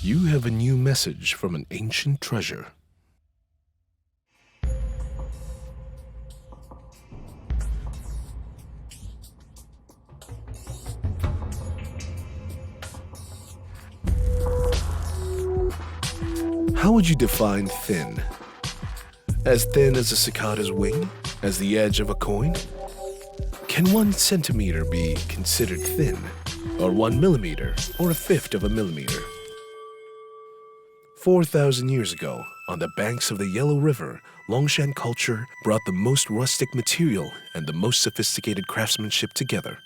You have a new message from an ancient treasure. How would you define thin? As thin as a cicada's wing? As the edge of a coin? Can 1 centimeter be considered thin? Or 1 millimeter? Or a fifth of a millimeter? 4,000 years ago, on the banks of the Yellow River, Longshan culture brought the most rustic material and the most sophisticated craftsmanship together.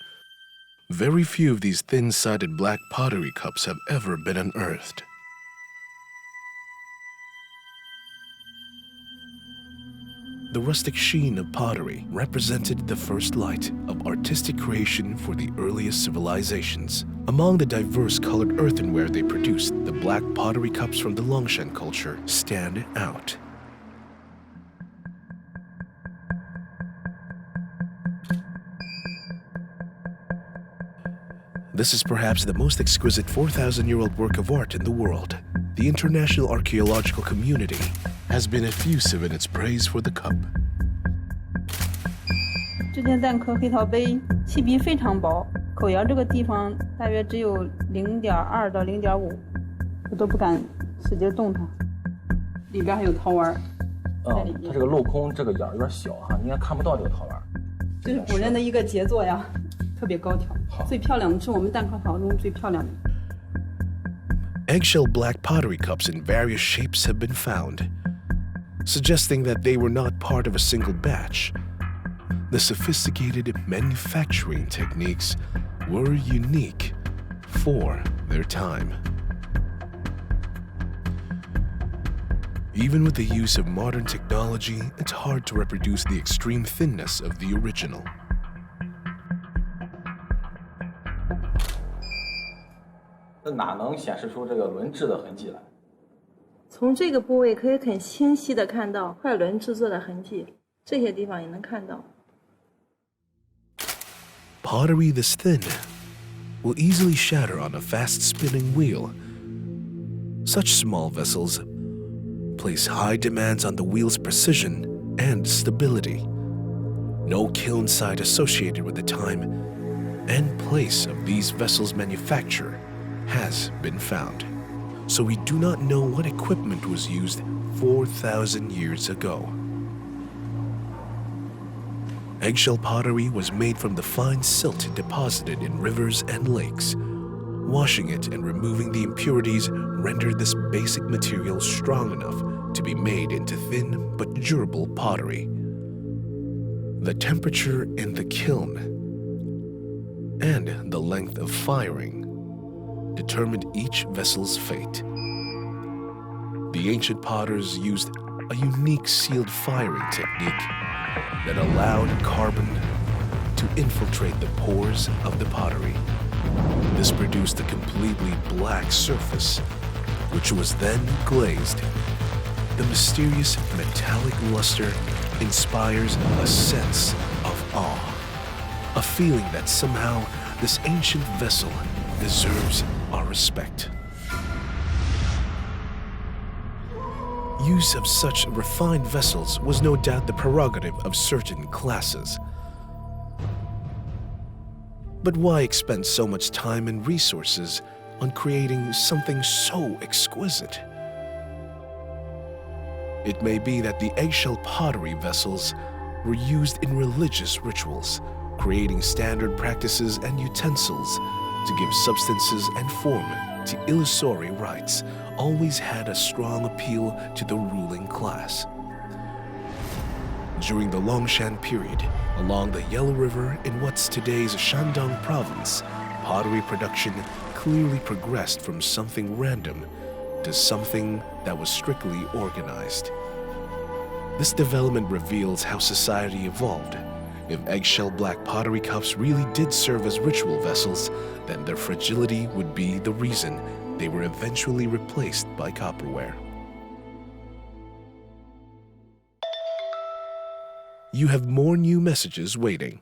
Very few of these thin-sided black pottery cups have ever been unearthed. The rustic sheen of pottery represented the first light of artistic creation for the earliest civilizations. Among the diverse colored earthenware they produced, the black pottery cups from the Longshan culture stand out. This is perhaps the most exquisite 4,000-year-old work of art in the world. The international archaeological community has been effusive in its praise for the cup. 这件蛋壳黑陶杯器壁非常薄，口沿这个地方大约只有0.2到0.5，我都不敢使劲动它。里边还有陶丸。它这个镂空这个眼有点小哈，应该看不到这个陶丸。这是古人的一个杰作呀，特别高挑。最漂亮的是我们蛋壳陶中最漂亮的。Eggshell black pottery cups in various shapes have been found, suggesting that they were not part of a single batch. The sophisticated manufacturing techniques were unique for their time. Even with the use of modern technology, it's hard to reproduce the extreme thinness of the original. 这哪能显示出这个轮制的痕迹来？从这个部位可以很清晰地看到快轮制作的痕迹，这些地方也能看到。Pottery this thin will easily shatter on a fast-spinning wheel. Such small vessels place high demands on the wheel's precision and stability. No kiln site associated with the time and place of these vessels' manufacture has been found, so we do not know what equipment was used 4,000 years ago. Eggshell pottery was made from the fine silt deposited in rivers and lakes. Washing it and removing the impurities rendered this basic material strong enough to be made into thin but durable pottery. The temperature in the kiln and the length of firing determined each vessel's fate. The ancient potters used a unique sealed firing technique that allowed carbon to infiltrate the pores of the pottery. This produced a completely black surface, which was then glazed. The mysterious metallic luster inspires a sense of awe, a feeling that somehow this ancient vessel deserves our respect. Use of such refined vessels was no doubt the prerogative of certain classes. But why expend so much time and resources on creating something so exquisite? It may be that the eggshell pottery vessels were used in religious rituals, creating standard practices and utensils to give substances and form to illusory rites, always had a strong appeal to the ruling class. During the Longshan period, along the Yellow River in what's today's Shandong province, pottery production clearly progressed from something random to something that was strictly organized. This development reveals how society evolved. If eggshell black pottery cups really did serve as ritual vessels, then their fragility would be the reason they were eventually replaced by copperware. You have more new messages waiting.